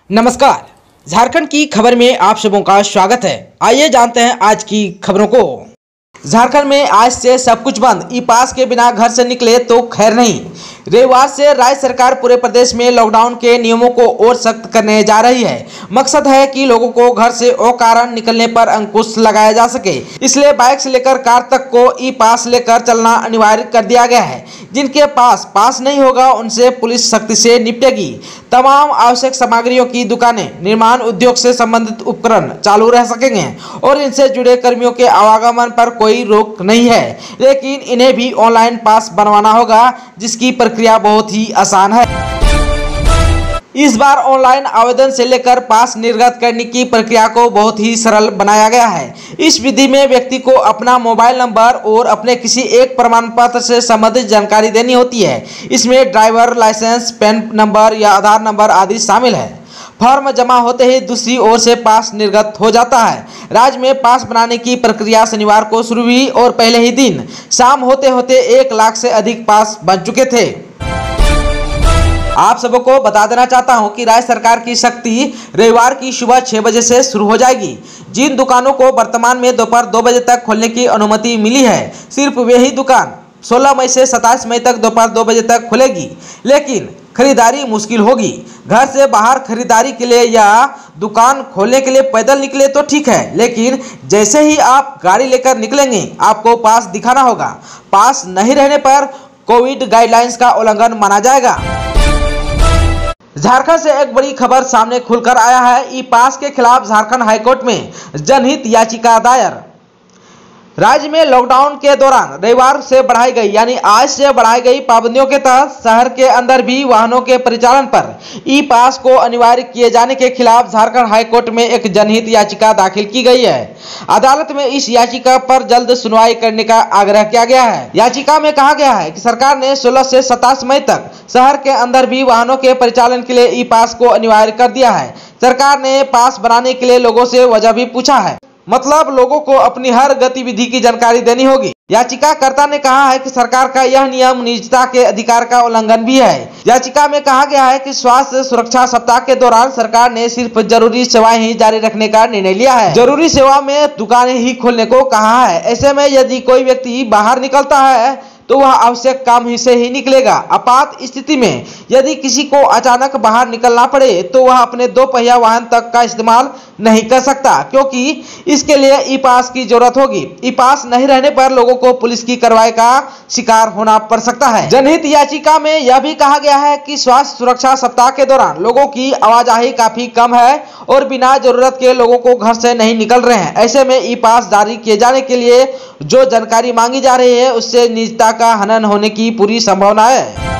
नमस्कार। झारखंड की खबर में आप सबों का स्वागत है। आइए जानते हैं आज की खबरों को। झारखंड में आज से सब कुछ बंद। ई पास के बिना घर से निकले तो खैर नहीं। रविवार से राज्य सरकार पूरे प्रदेश में लॉकडाउन के नियमों को और सख्त करने जा रही है। मकसद है कि लोगों को घर से अकारण निकलने पर अंकुश लगाया जा सके। इसलिए बाइक से लेकर कार तक को ई पास लेकर चलना अनिवार्य कर दिया गया है। जिनके पास नहीं होगा उनसे पुलिस सख्ती से निपटेगी। तमाम आवश्यक सामग्रियों की दुकानें, निर्माण उद्योग से संबंधित उपकरण चालू रह सकेंगे और इनसे जुड़े कर्मियों के आवागमन पर कोई रोक नहीं है, लेकिन इन्हें भी ऑनलाइन पास बनवाना होगा, जिसकी प्रक्रिया बहुत ही आसान है। इस बार ऑनलाइन आवेदन से लेकर पास निर्गत करने की प्रक्रिया को बहुत ही सरल बनाया गया है। इस विधि में व्यक्ति को अपना मोबाइल नंबर और अपने किसी एक प्रमाण पत्र से संबंधित जानकारी देनी होती है। इसमें ड्राइवर लाइसेंस, पैन नंबर या आधार नंबर आदि शामिल है। फॉर्म जमा होते ही दूसरी ओर से पास निर्गत हो जाता है। राज्य में पास बनाने की प्रक्रिया शनिवार को शुरू हुई और पहले ही दिन शाम होते होते 1 लाख से अधिक पास बन चुके थे। आप सबको बता देना चाहता हूं कि राज्य सरकार की सख्ती रविवार की सुबह 6 बजे से शुरू हो जाएगी। जिन दुकानों को वर्तमान में दोपहर 2 बजे तक खोलने की अनुमति मिली है, सिर्फ वही दुकान 16 मई से 27 मई तक दोपहर 2 बजे तक खुलेगी। लेकिन खरीदारी मुश्किल होगी। घर से बाहर खरीदारी के लिए या दुकान खोलने के लिए पैदल निकले तो ठीक है, लेकिन जैसे ही आप गाड़ी लेकर निकलेंगे आपको पास दिखाना होगा। पास नहीं रहने पर कोविड गाइडलाइंस का उल्लंघन माना जाएगा। झारखंड से एक बड़ी खबर सामने खुलकर आया है। ई पास के खिलाफ झारखंड हाईकोर्ट में जनहित याचिका दायर। राज्य में लॉकडाउन के दौरान रविवार से बढ़ाई गई यानी आज से बढ़ाई गई पाबंदियों के तहत शहर के अंदर भी वाहनों के परिचालन पर ई पास को अनिवार्य किए जाने के खिलाफ झारखंड हाईकोर्ट में एक जनहित याचिका दाखिल की गई है। अदालत में इस याचिका पर जल्द सुनवाई करने का आग्रह किया गया है। याचिका में कहा गया है कि सरकार ने 16 से 27 मई तक शहर के अंदर भी वाहनों के परिचालन के लिए ई पास को अनिवार्य कर दिया है। सरकार ने पास बनाने के लिए लोगों से वजह भी पूछा है, मतलब लोगों को अपनी हर गतिविधि की जानकारी देनी होगी। याचिकाकर्ता ने कहा है कि सरकार का यह नियम निजता के अधिकार का उल्लंघन भी है। याचिका में कहा गया है कि स्वास्थ्य सुरक्षा सप्ताह के दौरान सरकार ने सिर्फ जरूरी सेवाएं ही जारी रखने का निर्णय लिया है। जरूरी सेवा में दुकानें ही खोलने को कहा है। ऐसे में यदि कोई व्यक्ति बाहर निकलता है तो वह आवश्यक काम ही से ही निकलेगा। आपात स्थिति में यदि किसी को अचानक बाहर निकलना पड़े तो वह अपने 2 पहिया वाहन तक का इस्तेमाल नहीं कर सकता, क्योंकि इसके लिए ई पास की जरूरत होगी। ई पास नहीं रहने पर लोगों को पुलिस की कार्रवाई का शिकार होना पड़ सकता है। जनहित याचिका में यह भी कहा गया है कि स्वास्थ्य सुरक्षा सप्ताह के दौरान लोगों की आवाजाही काफी कम है और बिना जरूरत के लोगों को घर से नहीं निकल रहे हैं। ऐसे में ई पास जारी किए जाने के लिए जो जानकारी मांगी जा रही है उससे निजता का हनन होने की पूरी संभावना है।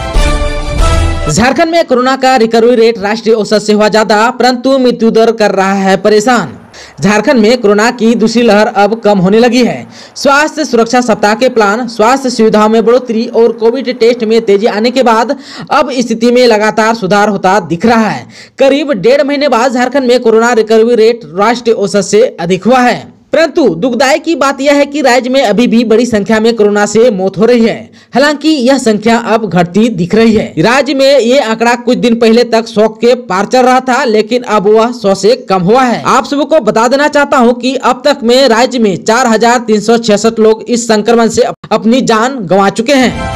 झारखंड में कोरोना का रिकवरी रेट राष्ट्रीय औसत से हुआ ज्यादा, परंतु मृत्यु दर कर रहा है परेशान। झारखंड में कोरोना की दूसरी लहर अब कम होने लगी है। स्वास्थ्य सुरक्षा सप्ताह के प्लान, स्वास्थ्य सुविधाओं में बढ़ोतरी और कोविड टेस्ट में तेजी आने के बाद अब स्थिति में लगातार सुधार होता दिख रहा है। करीब 1.5 महीने बाद झारखंड में कोरोना रिकवरी रेट राष्ट्रीय औसत से अधिक हुआ है। परंतु दुखदायी की बात यह है कि राज्य में अभी भी बड़ी संख्या में कोरोना से मौत हो रही है। हालांकि यह संख्या अब घटती दिख रही है। राज्य में ये आंकड़ा कुछ दिन पहले तक 100 के पार चल रहा था, लेकिन अब वह 100 से कम हुआ है। आप सबको बता देना चाहता हूं कि अब तक में राज्य में 4366 लोग इस संक्रमण से अपनी जान गंवा चुके हैं।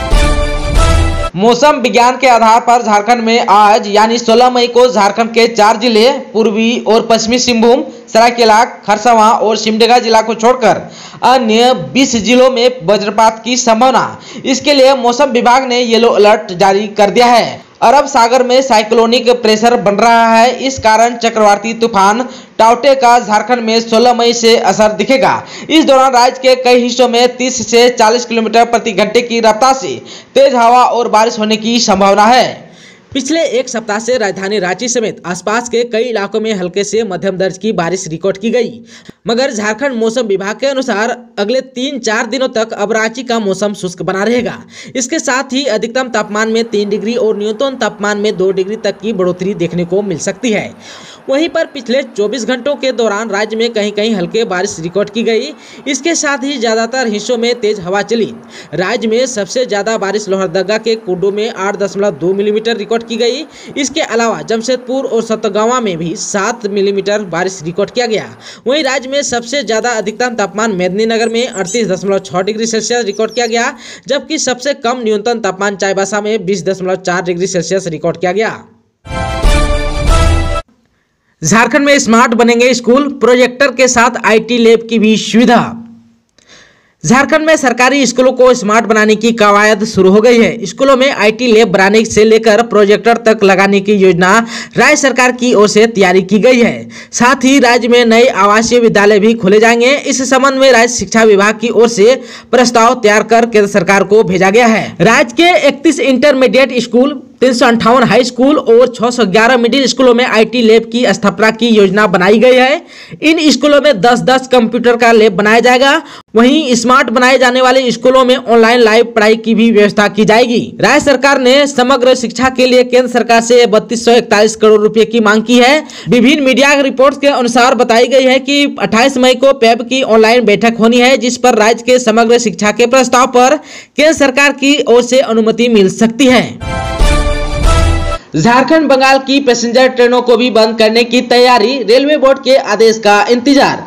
मौसम विज्ञान के आधार पर झारखंड में आज यानी 16 मई को झारखंड के 4 जिले पूर्वी और पश्चिमी सिंहभूम, सरायकेला, खरसावां और सिमडेगा जिला को छोड़कर अन्य 20 जिलों में वज्रपात की संभावना। इसके लिए मौसम विभाग ने येलो अलर्ट जारी कर दिया है। अरब सागर में साइक्लोनिक प्रेशर बन रहा है। इस कारण चक्रवाती तूफान टाउटे का झारखंड में 16 मई से असर दिखेगा। इस दौरान राज्य के कई हिस्सों में 30 से 40 किलोमीटर प्रति घंटे की रफ्तार से तेज हवा और बारिश होने की संभावना है। पिछले एक सप्ताह से राजधानी रांची समेत आसपास के कई इलाकों में हल्के से मध्यम दर्ज की बारिश रिकॉर्ड की गई, मगर झारखंड मौसम विभाग के अनुसार अगले 3-4 दिनों तक अब रांची का मौसम शुष्क बना रहेगा। इसके साथ ही अधिकतम तापमान में 3 डिग्री और न्यूनतम तापमान में 2 डिग्री तक की बढ़ोतरी देखने को मिल सकती है। वहीं पर पिछले 24 घंटों के दौरान राज्य में कहीं कहीं हल्के बारिश रिकॉर्ड की गई। इसके साथ ही ज्यादातर हिस्सों में तेज हवा चली। राज्य में सबसे ज्यादा बारिश लोहरदगा के कुड्डू में 8.2 मिलीमीटर रिकॉर्ड की गई। इसके अलावा जमशेदपुर और सतगावा में भी 7 मिलीमीटर बारिश रिकॉर्ड किया गया। वहीं राज्य में सबसे ज्यादा अधिकतम तापमान मेदिनीनगर में 38.6 डिग्री सेल्सियस रिकॉर्ड किया गया, जबकि सबसे कम न्यूनतम तापमान चाईबासा में 20.4 डिग्री सेल्सियस रिकॉर्ड किया गया। झारखंड में स्मार्ट बनेंगे स्कूल, प्रोजेक्टर के साथ IT लैब की भी सुविधा। झारखंड में सरकारी स्कूलों को स्मार्ट बनाने की कवायद शुरू हो गई है। स्कूलों में IT लैब बनाने से लेकर प्रोजेक्टर तक लगाने की योजना राज्य सरकार की ओर से तैयारी की गई है। साथ ही राज्य में नए आवासीय विद्यालय भी खोले जाएंगे। इस संबंध में राज्य शिक्षा विभाग की ओर से प्रस्ताव तैयार कर केंद्र सरकार को भेजा गया है। राज्य के 31 इंटरमीडिएट स्कूल, 358 हाई स्कूल और 611 मिडिल स्कूलों में IT लैब की स्थापना की योजना बनाई गई है। इन स्कूलों में 10-10 कंप्यूटर का लैब बनाया जाएगा। वहीं स्मार्ट बनाए जाने वाले स्कूलों में ऑनलाइन लाइव पढ़ाई की भी व्यवस्था की जाएगी। राज्य सरकार ने समग्र शिक्षा के लिए केंद्र सरकार से 3241 करोड़ रुपए की मांग की है। विभिन्न मीडिया रिपोर्ट्स के अनुसार बताई गई है कि 28 मई को पैब की ऑनलाइन बैठक होनी है, जिस पर राज्य के समग्र शिक्षा के प्रस्ताव पर केंद्र सरकार की ओर से अनुमति मिल सकती है। झारखंड बंगाल की पैसेंजर ट्रेनों को भी बंद करने की तैयारी, रेलवे बोर्ड के आदेश का इंतजार।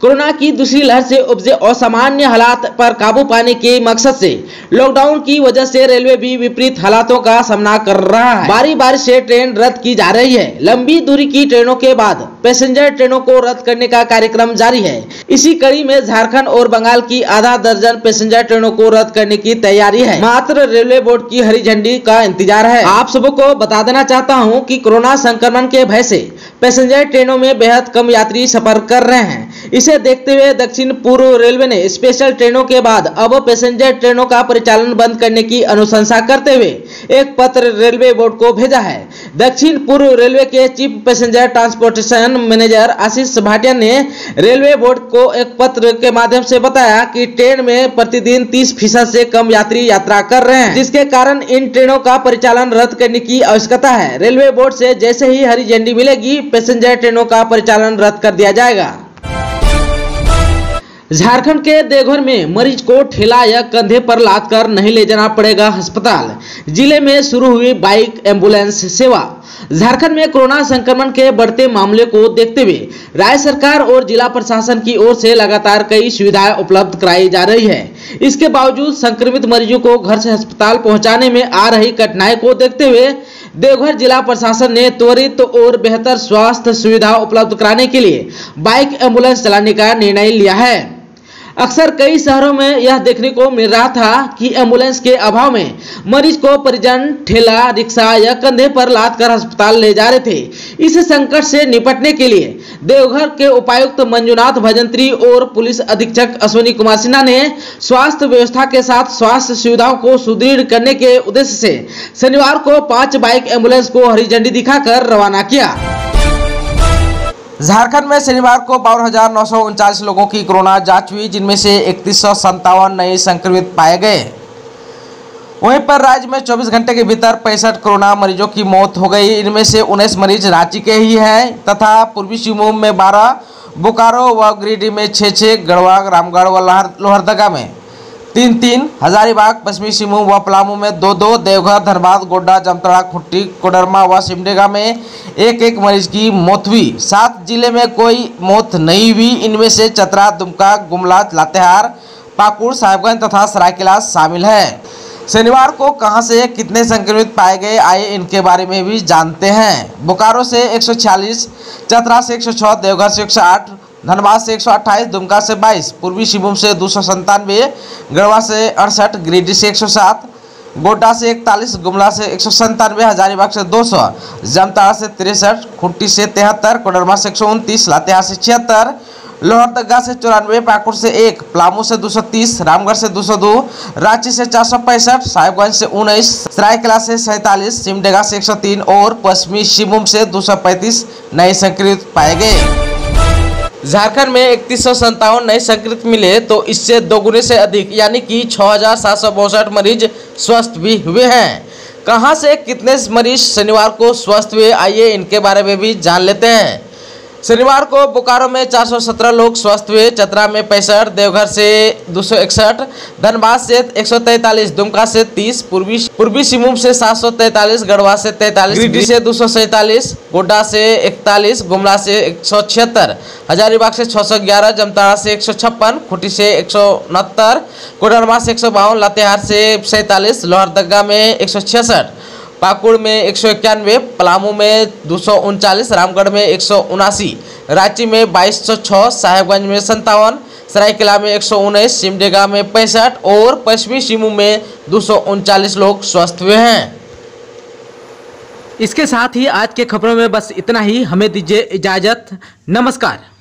कोरोना की दूसरी लहर से उपजे असामान्य हालात पर काबू पाने के मकसद से लॉकडाउन की वजह से रेलवे भी विपरीत हालातों का सामना कर रहा है। बारी बारी से ट्रेन रद्द की जा रही है। लंबी दूरी की ट्रेनों के बाद पैसेंजर ट्रेनों को रद्द करने का कार्यक्रम जारी है। इसी कड़ी में झारखंड और बंगाल की आधा दर्जन पैसेंजर ट्रेनों को रद्द करने की तैयारी है। मात्र रेलवे बोर्ड की हरी झंडी का इंतजार है। आप सबको बता देना चाहता हूँ कि कोरोना संक्रमण के भय से पैसेंजर ट्रेनों में बेहद कम यात्री सफर कर रहे हैं। इसे देखते हुए दक्षिण पूर्व रेलवे ने स्पेशल ट्रेनों के बाद अब पैसेंजर ट्रेनों का परिचालन बंद करने की अनुशंसा करते हुए एक पत्र रेलवे बोर्ड को भेजा है। दक्षिण पूर्व रेलवे के चीफ पैसेंजर ट्रांसपोर्टेशन मैनेजर आशीष भाटिया ने रेलवे बोर्ड को एक पत्र के माध्यम से बताया कि ट्रेन में प्रतिदिन 30% से कम यात्री यात्रा कर रहे हैं, जिसके कारण इन ट्रेनों का परिचालन रद्द करने की आवश्यकता है। रेलवे बोर्ड से जैसे ही हरी झंडी मिलेगी, पैसेंजर ट्रेनों का परिचालन रद्द कर दिया जाएगा। झारखंड के देवघर में मरीज को ठेला या कंधे पर लादकर नहीं ले जाना पड़ेगा अस्पताल। जिले में शुरू हुई बाइक एम्बुलेंस सेवा। झारखंड में कोरोना संक्रमण के बढ़ते मामले को देखते हुए राज्य सरकार और जिला प्रशासन की ओर से लगातार कई सुविधाएं उपलब्ध कराई जा रही है। इसके बावजूद संक्रमित मरीजों को घर से अस्पताल पहुंचाने में आ रही कठिनाई को देखते हुए देवघर जिला प्रशासन ने त्वरित और बेहतर स्वास्थ्य सुविधा उपलब्ध कराने के लिए बाइक एम्बुलेंस चलाने का निर्णय लिया है। अक्सर कई शहरों में यह देखने को मिल रहा था कि एम्बुलेंस के अभाव में मरीज को परिजन ठेला, रिक्शा या कंधे पर लादकर अस्पताल ले जा रहे थे। इस संकट से निपटने के लिए देवघर के उपायुक्त मंजुनाथ भजंत्री और पुलिस अधीक्षक अश्विनी कुमार सिन्हा ने स्वास्थ्य व्यवस्था के साथ स्वास्थ्य सुविधाओं को सुदृढ़ करने के उद्देश्य से शनिवार को 5 बाइक एम्बुलेंस को हरी झंडी दिखाकर रवाना किया। झारखंड में शनिवार को 52,939 लोगों की कोरोना जांच हुई, जिनमें से 3157 नए संक्रमित पाए गए। वहीं पर राज्य में 24 घंटे के भीतर 65 कोरोना मरीजों की मौत हो गई। इनमें से 19 मरीज रांची के ही हैं तथा पूर्वी सिंहभूम में 12, बोकारो व गिरिडीह में 6, गढ़वा, रामगढ़ व लोहरदगा में 3, हजारीबाग, पश्चिमी सिंहभूम व पलामू में 2, देवघर, धनबाद, गोड्डा, जामताड़ा, खुट्टी, कोडरमा व सिमडेगा में 1 मरीज की मौत हुई। 7 जिले में कोई मौत नहीं हुई। इनमें से चतरा, दुमका, गुमला, लातेहार, पाकुड़, साहिबगंज तथा सरायकेला शामिल है। शनिवार को कहां से कितने संक्रमित पाए गए, आइए इनके बारे में भी जानते हैं। बोकारो से 146, चतरा से 106, देवघर से 108, धनबाद से 128, दुमका से 22, पूर्वी सिंहभूम से 297, गढ़वा से 68, गिरिडीह से 107, गोड्डा से 41, गुमला से 197, हजारीबाग से 200, जामताड़ा से 63, खुट्टी से 73, कोडरमा से 129, लातेहार से 76, लोहरदगा से 94, पाकुड़ से 1, पलामू से 230, रामगढ़ से 202, रांची से 465, साहिबगंज से 19, सरायकेला से 47, सिमडेगा से 103 और पश्चिमी सिंहभूम से 235 नए संक्रमित पाए गए। झारखंड में 3157 नए संक्रमित मिले तो इससे दोगुने से अधिक यानी कि 6,762 मरीज स्वस्थ भी हुए हैं। कहां से कितने मरीज शनिवार को स्वस्थ हुए, आइए इनके बारे में भी जान लेते हैं। शनिवार को बोकारो में 417 लोग स्वस्थ हुए, चतरा में 65, देवघर से 261, धनबाद से 143, दुमका से 30, पूर्वी सिंहभूम से 743, गढ़वा से 43, गिरिडीह से 247, गोड्डा से 41, गुमला से 176, हजारीबाग से 611, जमताड़ा से 156, खूंटी से 169, कोडरमा से 152, लातेहार से 47, लोहरदगा में 166, पाकुड़ में 191, पलामू में 239, रामगढ़ में 179, रांची में 2206, साहेबगंज में 57, सरायकेला में 119, सिमडेगा में 65 और पश्चिमी सिंहभूम में 239 लोग स्वस्थ हुए हैं। इसके साथ ही आज के खबरों में बस इतना ही। हमें दीजिए इजाजत। नमस्कार।